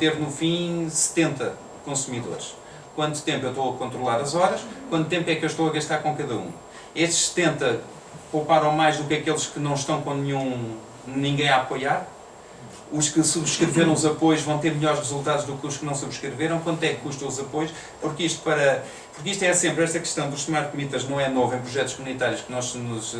ter no fim 70 consumidores. Quanto tempo eu estou a controlar as horas, quanto tempo é que eu estou a gastar com cada um. Estes 70 pouparam mais do que aqueles que não estão com ninguém a apoiar. Os que subscreveram os apoios vão ter melhores resultados do que os que não subscreveram. Quanto é que custam os apoios? Porque isto é sempre, esta questão dos smart meters não é novo em projetos comunitários que nós nos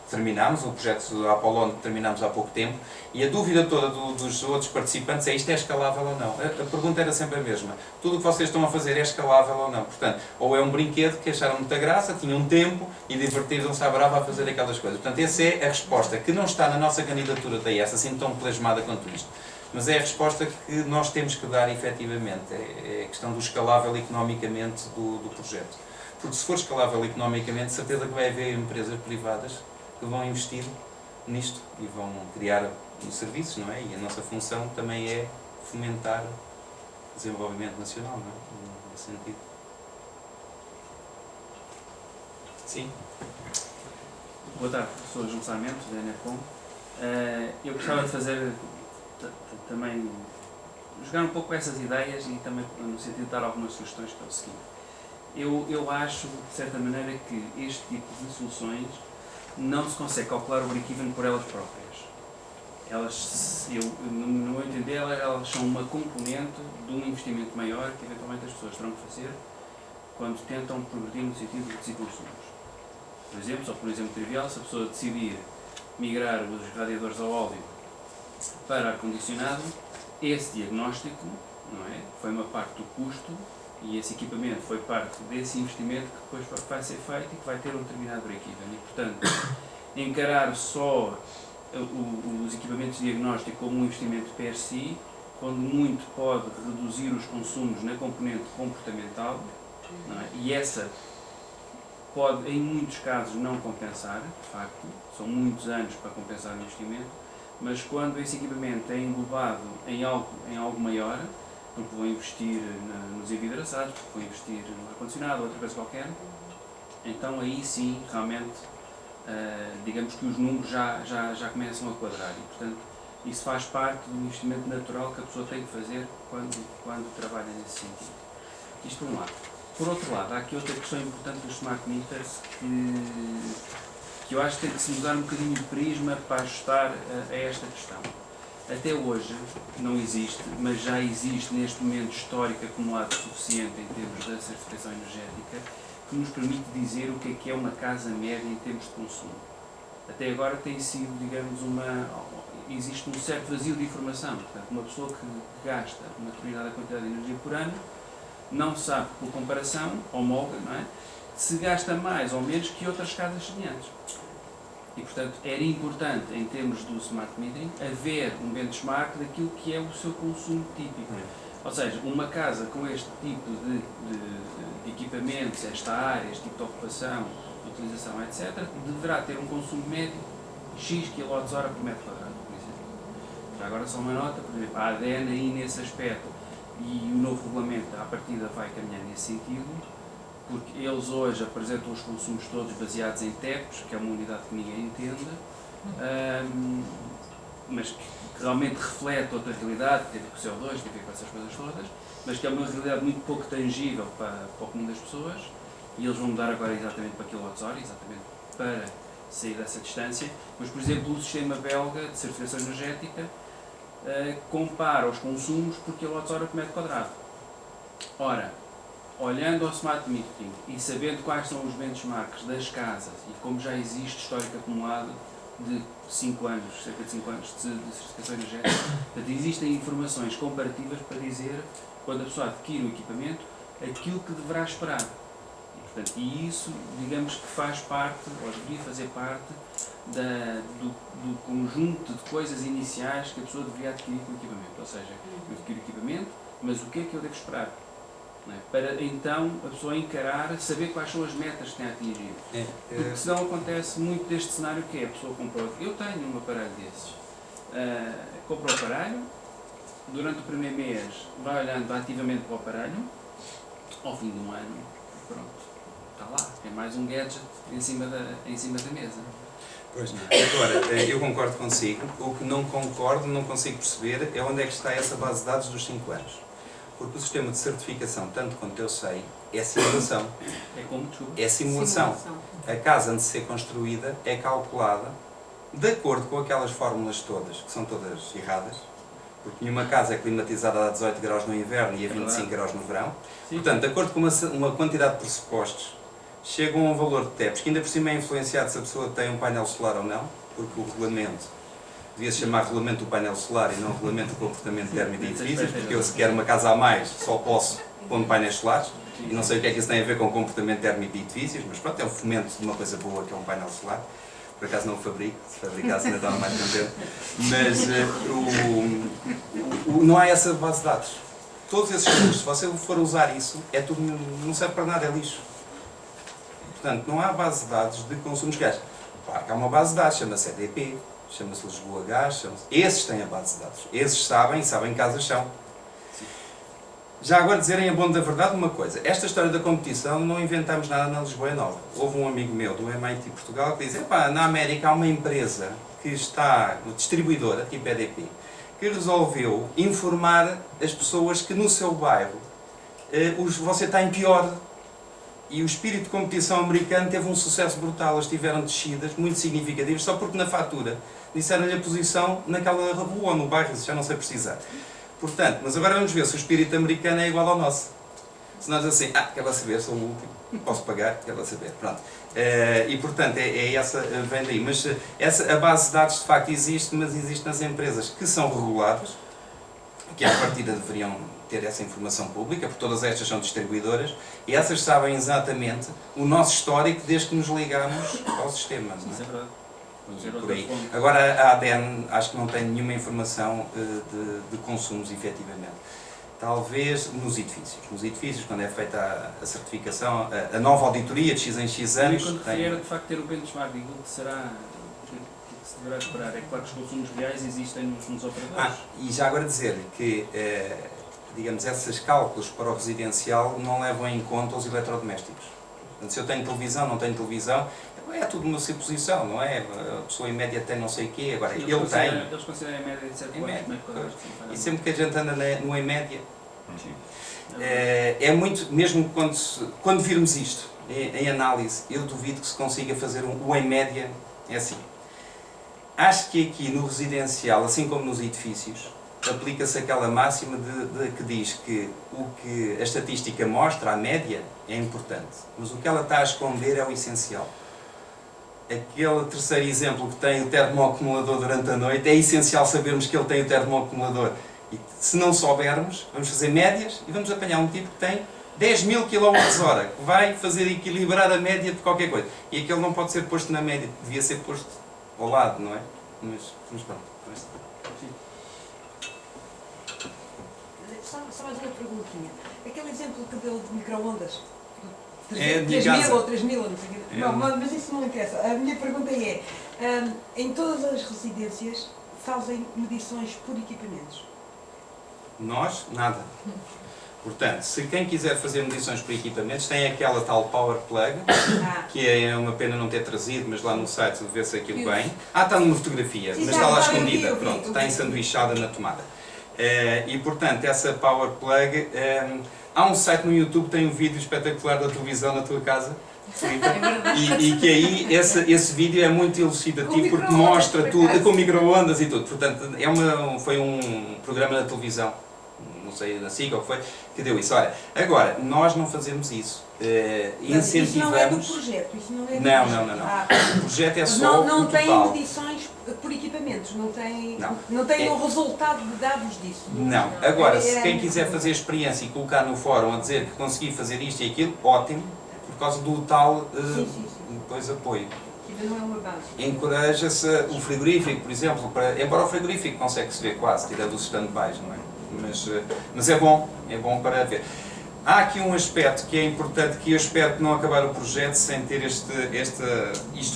terminámos, o projeto Apollon que terminámos há pouco tempo, e a dúvida toda dos outros participantes é: isto é escalável ou não? A pergunta era sempre a mesma. Tudo o que vocês estão a fazer é escalável ou não? Portanto, ou é um brinquedo que acharam muita graça, tinham tempo e divertiram-se à brava a fazer aquelas coisas. Portanto, essa é a resposta, que não está na nossa candidatura da IES, assim tão plasmada quanto isto. Mas é a resposta que nós temos que dar efetivamente. É a questão do escalável economicamente do projeto. Porque se for escalável economicamente, certeza que vai haver empresas privadas que vão investir nisto e vão criar serviços, não é? E a nossa função também é fomentar o desenvolvimento nacional, não é? Nesse sentido. Sim. Boa tarde, sou João Sarmento, da Enercom. Eu gostava de fazer também, jogar um pouco com essas ideias e também no sentido de dar algumas sugestões, que é o seguinte. Eu acho, de certa maneira, que este tipo de soluções não se consegue calcular o break-even por elas próprias. Elas, no meu entender, elas são uma componente de um investimento maior que eventualmente as pessoas terão que fazer quando tentam progredir no sentido de reduzir consumos. Por exemplo, só por exemplo trivial, se a pessoa decidir migrar os radiadores ao óleo para ar-condicionado, esse diagnóstico, não é, foi uma parte do custo e esse equipamento foi parte desse investimento que depois vai ser feito e que vai ter um determinado break-even. E, portanto, encarar só os equipamentos de diagnóstico como um investimento per si, quando muito pode reduzir os consumos na componente comportamental, não é? E essa pode, em muitos casos, não compensar, de facto, são muitos anos para compensar o investimento, mas quando esse equipamento é englobado em algo maior, porque vou investir nos envidraçados, porque vou investir no ar-condicionado, outra coisa qualquer, então aí sim, realmente, digamos que os números já começam a quadrar e, portanto, isso faz parte do investimento natural que a pessoa tem que fazer quando trabalha nesse sentido. Isto por um lado. Por outro lado, há aqui outra questão importante dos smart meters que eu acho que tem que se mudar um bocadinho de prisma para ajustar a esta questão. Até hoje não existe, mas já existe neste momento histórico acumulado suficiente em termos da certificação energética que nos permite dizer o que é uma casa média em termos de consumo. Até agora tem sido, digamos, existe um certo vazio de informação. Portanto, uma pessoa que gasta uma determinada quantidade de energia por ano não sabe, por comparação, homóloga, não é? Se gasta mais ou menos que outras casas semelhantes. E, portanto, era importante, em termos do smart metering, haver um benchmark daquilo que é o seu consumo típico. Ou seja, uma casa com este tipo de equipamentos, esta área, este tipo de ocupação, de utilização, etc., deverá ter um consumo médio X kWh por metro quadrado, por exemplo. Já agora só uma nota, por exemplo, a ADN aí nesse aspecto e o novo regulamento, à partida, vai caminhar nesse sentido, porque eles hoje apresentam os consumos todos baseados em TEPs, que é uma unidade que ninguém entende, mas que realmente reflete outra realidade, que tem a ver com o CO2, tem a ver com essas coisas todas, mas que é uma realidade muito pouco tangível para o comum das pessoas, e eles vão mudar agora exatamente para kWh, exatamente para sair dessa distância. Mas, por exemplo, o sistema belga de certificação energética compara os consumos por kWh por metro quadrado. Ora, olhando ao smart metering e sabendo quais são os benchmarks das casas e como já existe histórico acumulado de 5 anos, cerca de 5 anos de certificação energética, portanto, existem informações comparativas para dizer, quando a pessoa adquire o equipamento, aquilo que deverá esperar. E isso, digamos que faz parte, ou deveria fazer parte, do conjunto de coisas iniciais que a pessoa deveria adquirir com o equipamento. Ou seja, eu adquiro o equipamento, mas o que é que eu devo esperar? Não é? Para então a pessoa encarar, saber quais são as metas que tem a atingir. Porque senão acontece muito deste cenário que é, a pessoa comprou, eu tenho um aparelho desses, compra o aparelho, durante o primeiro mês vai olhando ativamente para o aparelho, ao fim de um ano, pronto, está lá, tem mais um gadget em cima da mesa. Pois não. Agora, eu concordo consigo. O que não concordo, não consigo perceber, é onde é que está essa base de dados dos 5 anos. Porque o sistema de certificação, tanto quanto eu sei, é simulação. É como desculpa. É simulação. A casa, antes de ser construída, é calculada de acordo com aquelas fórmulas todas, que são todas erradas, porque nenhuma casa é climatizada a 18 graus no inverno e a 25 graus no verão. Sim. Portanto, de acordo com uma quantidade de pressupostos, chegam a um valor de TEPs, que ainda por cima é influenciado se a pessoa tem um painel solar ou não, porque o regulamento devia-se chamar regulamento do painel solar e não regulamento do comportamento térmico de edifícios, porque eu, se quero uma casa a mais, só posso pôr painéis solares, e não sei o que é que isso tem a ver com o comportamento térmico de edifícios, mas pronto, é um fomento de uma coisa boa que é um painel solar. Por acaso não o fabrico, se fabricasse ainda estava mais contente. Mas não há essa base de dados. Todos esses números, se você for usar isso, é tudo, não serve para nada, é lixo. Portanto, não há base de dados de consumos de gás. Claro que há uma base de dados, chama-se EDP, chama-se Lisboa Gás, esses têm a base de dados. Esses sabem, e sabem que casas são. Já agora dizerem a bom da verdade uma coisa, esta história da competição não inventamos nada na Lisboa Nova. Houve um amigo meu do MIT Portugal que diz, epá, na América há uma empresa que está, distribuidora, tipo EDP, que resolveu informar as pessoas que no seu bairro você está em pior. E o espírito de competição americano teve um sucesso brutal, eles tiveram descidas muito significativas, só porque na fatura disseram-lhe a posição naquela rua ou no bairro, já não sei precisar. Portanto, mas agora vamos ver se o espírito americano é igual ao nosso. Se nós assim, quer lá saber, sou o último, posso pagar, quer lá saber, pronto. E portanto, é essa, vem daí. Mas a base de dados de facto existe, mas existe nas empresas que são reguladas, que à partida deveriam ter essa informação pública, porque todas estas são distribuidoras, e essas sabem exatamente o nosso histórico desde que nos ligamos ao sistema. Não é? Isso é verdade. Por aí. Agora a ADN acho que não tem nenhuma informação de consumos efetivamente. Talvez nos edifícios. Nos edifícios, quando é feita a certificação, a nova auditoria de X em X anos... E quando refere de facto ter o benchmark, digo que será... O que se deverá esperar? É claro que os consumos reais existem nos operadores. E já agora dizer-lhe que, digamos, esses cálculos para o residencial não levam em conta os eletrodomésticos. Portanto, se eu tenho televisão, não tenho televisão, é tudo uma suposição, não é? A pessoa em média tem não sei o quê, agora ele tem... Eles consideram em média de 7 anos, e sempre que a gente anda no em média, é muito, mesmo quando virmos isto em análise, eu duvido que se consiga fazer o em média, é assim. Acho que aqui no residencial, assim como nos edifícios, aplica-se aquela máxima que diz que o que a estatística mostra, a média, é importante, mas o que ela está a esconder é o essencial. Aquele terceiro exemplo que tem o termoacumulador durante a noite, é essencial sabermos que ele tem o termoacumulador. E se não soubermos, vamos fazer médias e vamos apanhar um tipo que tem 10.000 kWh, que vai fazer equilibrar a média de qualquer coisa. E aquele não pode ser posto na média, devia ser posto ao lado, não é? Mas pronto. Só mais uma perguntinha. Aquele exemplo que deu de micro-ondas, 3.000 ou 3.000, não sei o quê. Não, mas isso não interessa. A minha pergunta é, em todas as residências fazem medições por equipamentos? Nós, nada. Portanto, se quem quiser fazer medições por equipamentos, tem aquela tal Power Plug, que é uma pena não ter trazido, mas lá no site vê-se aquilo bem. Está numa fotografia, mas está lá escondida, pronto, está ensanduichada na tomada. E portanto, essa Power Plug, há um site no YouTube que tem um vídeo espetacular da televisão na tua casa, e que aí esse vídeo é muito elucidativo porque mostra tudo, com micro-ondas e tudo. Portanto, foi um programa na televisão, não sei, da SIC ou o que foi, que deu isso. Olha, agora, nós não fazemos isso. Incentivamos... Isso não é do projeto? Isso não é do projeto. O projeto é só não o tem total. medições por equipamentos, não tem o resultado de dados disso? Não. Agora, se quem quiser fazer experiência e colocar no fórum a dizer que consegui fazer isto e aquilo, ótimo, por causa do tal depois apoio. Não é uma base. Encoraja-se o frigorífico, por exemplo, embora o frigorífico consegue-se ver quase, tirando os stand-bys, não é? Mas é bom para ver. Há aqui um aspecto que é importante, que eu espero que não acabar o projeto sem ter isto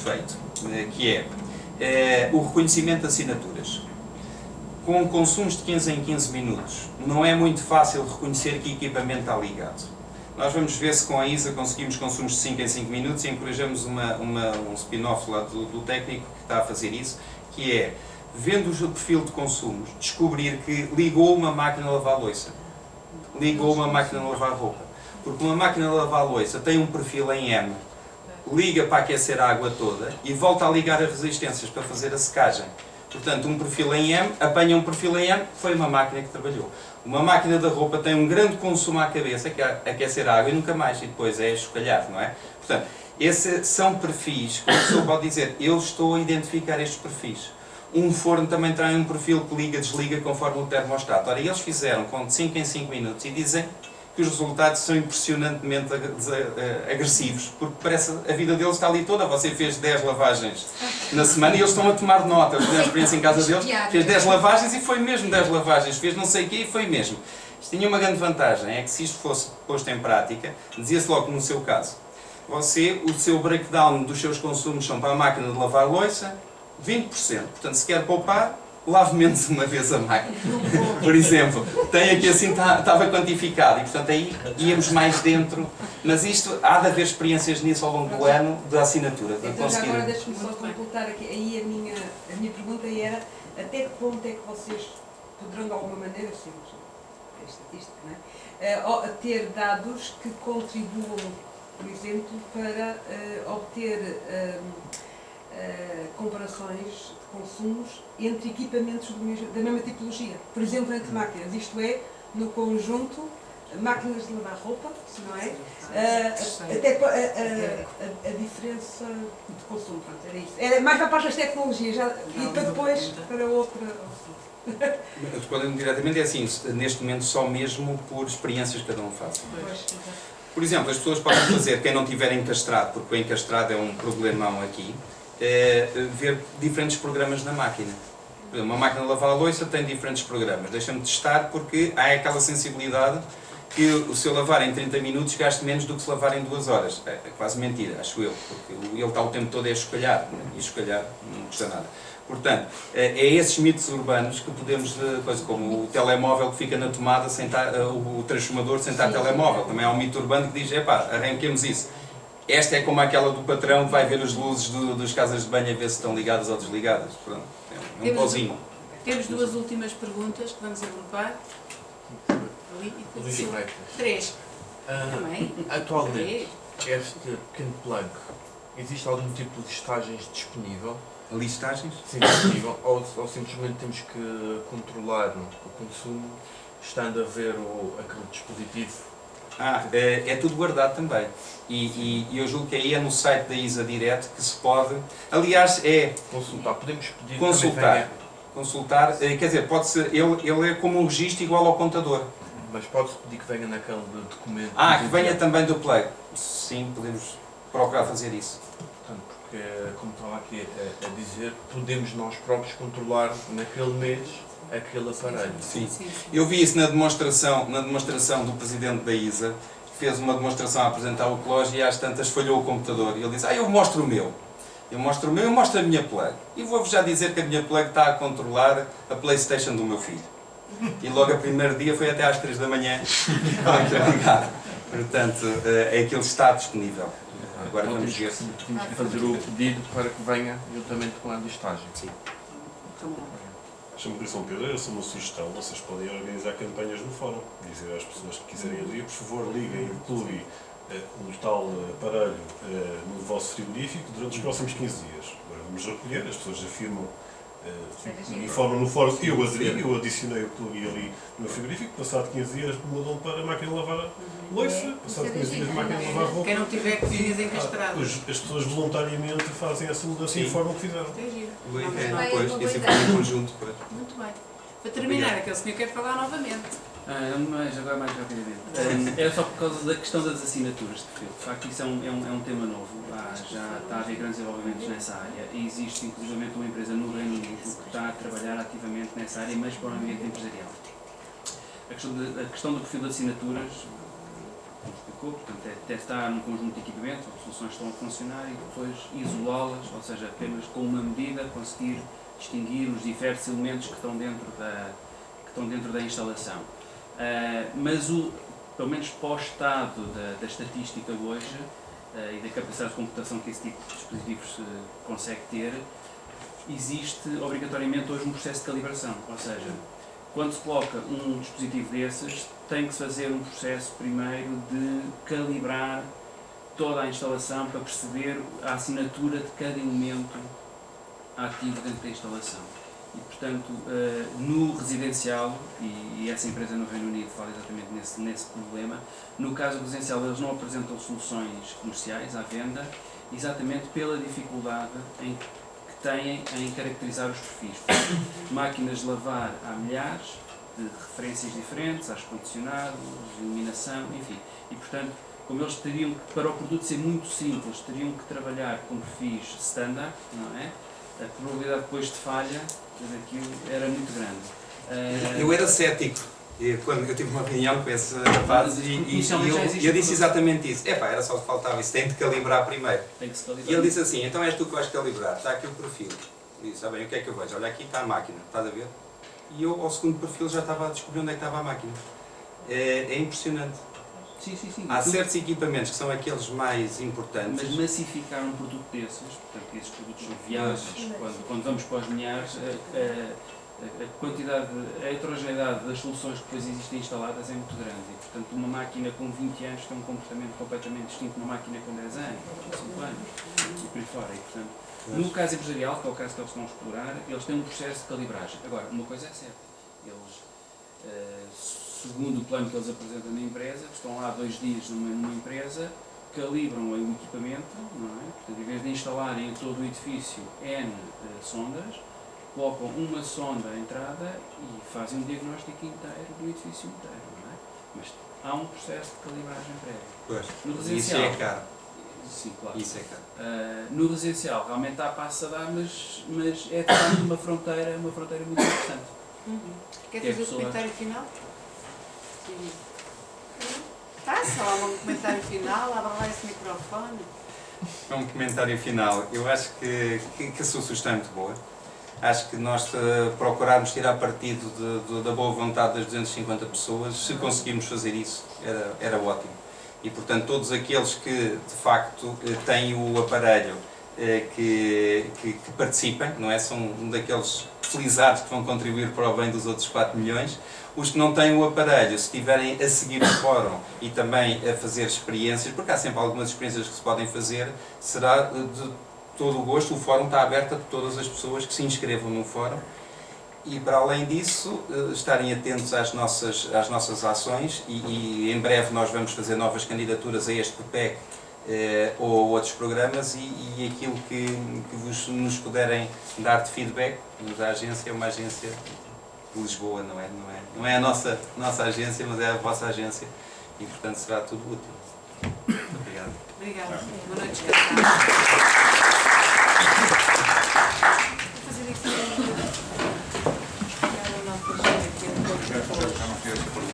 feito, que é o reconhecimento de assinaturas. Com consumos de 15 em 15 minutos, não é muito fácil reconhecer que equipamento está ligado. Nós vamos ver se com a ISA conseguimos consumos de 5 em 5 minutos e encorajamos um spin-off lá do técnico que está a fazer isso, que é, vendo o perfil de consumos, descobrir que ligou uma máquina a lavar louça, ligou uma máquina a lavar roupa. Porque uma máquina de lavar louça tem um perfil em M, liga para aquecer a água toda e volta a ligar as resistências para fazer a secagem. Portanto, um perfil em M, apanha um perfil em M, foi uma máquina que trabalhou. Uma máquina da roupa tem um grande consumo à cabeça, que é aquecer a água e nunca mais, e depois é chocalhar, não é? Portanto, esses são perfis que a pessoa pode dizer, eu estou a identificar estes perfis. Um forno também tem um perfil que liga, desliga conforme o termostato. Ora, eles fizeram com 5 em 5 minutos e dizem que os resultados são impressionantemente agressivos, porque parece a vida deles está ali toda. Você fez 10 lavagens na semana e eles estão a tomar nota. Eu fiz a experiência em casa deles, fez 10 lavagens e foi mesmo 10 lavagens, fez não sei o quê e foi mesmo. Isto tinha uma grande vantagem, é que se isto fosse posto em prática, dizia-se logo no seu caso, o seu breakdown dos seus consumos são para a máquina de lavar louça, 20%. Portanto, se quer poupar, lave menos uma vez a máquina. Por exemplo, tem aqui assim, estava quantificado e portanto aí íamos mais dentro, mas isto, há de haver experiências nisso ao longo do ano da assinatura. De então conseguir... agora deixe-me só completar aqui, aí a minha pergunta era, até que ponto é que vocês poderão de alguma maneira, sempre é estatística, não é? Ter dados que contribuam, por exemplo, para obter comparações de consumos entre equipamentos da mesma tipologia. Por exemplo, entre máquinas, isto é, no conjunto, máquinas de lavar roupa, não é? Até a diferença de consumo, pronto, era isso. Era mais para a parte das tecnologias e para depois para outra. Respondendo diretamente, é assim, neste momento só mesmo por experiências que cada um faz. Por exemplo, as pessoas podem fazer, quem não tiver encastrado, porque o encastrado é um problemão aqui, ver diferentes programas na máquina. Uma máquina de lavar a louça tem diferentes programas. Deixa-me testar porque há aquela sensibilidade que o seu lavar em 30 minutos gaste menos do que se lavar em 2 horas. É quase mentira, acho eu, porque ele está o tempo todo a escolher, e escolher não custa nada. Portanto, é esses mitos urbanos que podemos, coisa como o telemóvel que fica na tomada, o transformador sentar telemóvel. Também há um mito urbano que diz, epá, arranquemos isso. Esta é como aquela do patrão que vai ver as luzes das casas de banho a ver se estão ligadas ou desligadas. Pronto, é um pozinho. Temos 2 últimas perguntas que vamos agrupar. Ali e depois 3. Também. Atualmente, este pequeno plug, existe algum tipo de listagens disponível? Listagens? Sim, disponível. Ou simplesmente temos que controlar o consumo estando a ver aquele dispositivo? É tudo guardado também. E eu julgo que aí é no site da ISA Direct que se pode... Aliás, é... Consultar. Podemos pedir Consultar, quer dizer, pode ser, ele é como um registro igual ao contador. Mas pode-se pedir que venha naquele documento? Que venha também do Play. Sim, podemos procurar fazer isso. Portanto, porque, como estava aqui a dizer, podemos nós próprios controlar naquele mês aquele aparelho. Sim. Eu vi isso na demonstração do presidente da ISA, que fez uma demonstração a apresentar o relógio e às tantas falhou o computador. E ele disse, eu mostro o meu. Eu mostro a minha plug. E vou-vos já dizer que a minha plug está a controlar a PlayStation do meu filho. E logo o primeiro dia foi até às 3 da manhã. Portanto, aquilo está disponível. Agora vamos ver se... Temos que fazer o pedido para que venha juntamente com a listagem. Sim. Deixa-me interromper, essa é uma sugestão. Vocês podem organizar campanhas no fórum. Dizer às pessoas que quiserem aderir, por favor, liguem o clube o tal aparelho no vosso frigorífico durante os próximos 15 dias. Agora vamos recolher, as pessoas afirmam, informam no fórum, eu aderi, eu adicionei o plug ali no frigorífico, passado 15 dias mudam para a máquina de lavar louça, passado 15 dias a máquina de lavar roupa. Quem não tiver que vir desencastrado. As pessoas voluntariamente fazem essa mudança e informam o que fizeram. Isso é em conjunto. Muito bem. Para terminar, aquele senhor quer falar novamente. Mas agora mais rapidamente. É só por causa da questão das assinaturas de perfil. De facto, isso é um tema novo. Já está a haver grandes desenvolvimentos nessa área e existe inclusive uma empresa no Reino Unido que está a trabalhar ativamente nessa área, mas para o ambiente empresarial. A questão do perfil de assinaturas, como explicou, portanto, é testar um conjunto de equipamentos, as soluções estão a funcionar e depois isolá-las, ou seja, apenas com uma medida conseguir distinguir os diversos elementos que estão dentro da instalação. Mas pelo menos para o estado da estatística hoje e da capacidade de computação que esse tipo de dispositivos consegue ter, existe obrigatoriamente hoje um processo de calibração. Ou seja, quando se coloca um dispositivo desses, tem que se fazer um processo primeiro de calibrar toda a instalação para perceber a assinatura de cada elemento ativo dentro da instalação. E, portanto, no residencial, e essa empresa no Reino Unido fala exatamente nesse problema, no caso residencial eles não apresentam soluções comerciais à venda, exatamente pela dificuldade que têm em caracterizar os perfis. Máquinas de lavar há milhares, de referências diferentes, ar-condicionado, iluminação, enfim. E, portanto, como eles teriam, para o produto ser muito simples, teriam que trabalhar com perfis standard, não é? A probabilidade depois de falha daquilo era muito grande. Eu era cético quando eu tive uma reunião com esse rapaz e eu disse exatamente isso. Era só faltava isso, tem de calibrar primeiro. Tem que se calibrar. E ele disse assim, então és tu que vais calibrar, está aqui o perfil. E disse, bem, o que é que eu vejo? Olha, aqui está a máquina, estás a ver? E eu, ao segundo perfil, já estava a descobrir onde é que estava a máquina. É impressionante. Sim. Há certos equipamentos que são aqueles mais importantes. Mas massificar um produto desses, portanto, esses produtos são viáveis, quando vamos para os milhares, a quantidade, a heterogeneidade das soluções que depois existem instaladas é muito grande. E, portanto, uma máquina com 20 anos tem um comportamento completamente distinto de uma máquina com 10 anos, com 5 anos, e por aí fora. E, portanto, no caso empresarial, que é o caso que eles estão a explorar, eles têm um processo de calibragem. Agora, uma coisa é certa, eles, segundo o plano que eles apresentam na empresa, estão lá 2 dias numa empresa, calibram o equipamento, não é? Portanto, em vez de instalarem em todo o edifício N sondas, colocam uma sonda à entrada e fazem um diagnóstico inteiro do edifício inteiro, não é? Mas há um processo de calibragem prévio. Pois, No isso residencial, é caro. sim, claro. Isso é caro. No residencial realmente há passo a dar, mas é de facto uma fronteira muito importante. Quer Que é fazer o pessoa- comentário final? Faça lá um comentário final, abra lá esse microfone. Um comentário final. Eu acho que a sua sugestão é muito boa. Acho que nós procurarmos tirar partido da boa vontade das 250 pessoas, se conseguirmos fazer isso, era ótimo. E, portanto, todos aqueles que, de facto, têm o aparelho, que participem, não é? São um daqueles felizados que vão contribuir para o bem dos outros 4 milhões. Os que não têm o aparelho, se estiverem a seguir o fórum e também a fazer experiências, porque há sempre algumas experiências que se podem fazer, será de todo o gosto. O fórum está aberto a todas as pessoas que se inscrevam no fórum. E, para além disso, estarem atentos às nossas ações e em breve nós vamos fazer novas candidaturas a este PPEC ou outros programas e aquilo que nos puderem dar de feedback. A agência é uma agência de Lisboa, não é a nossa agência, mas é a vossa agência e, portanto, será tudo útil. Obrigado. Obrigada. Boa noite, descansar.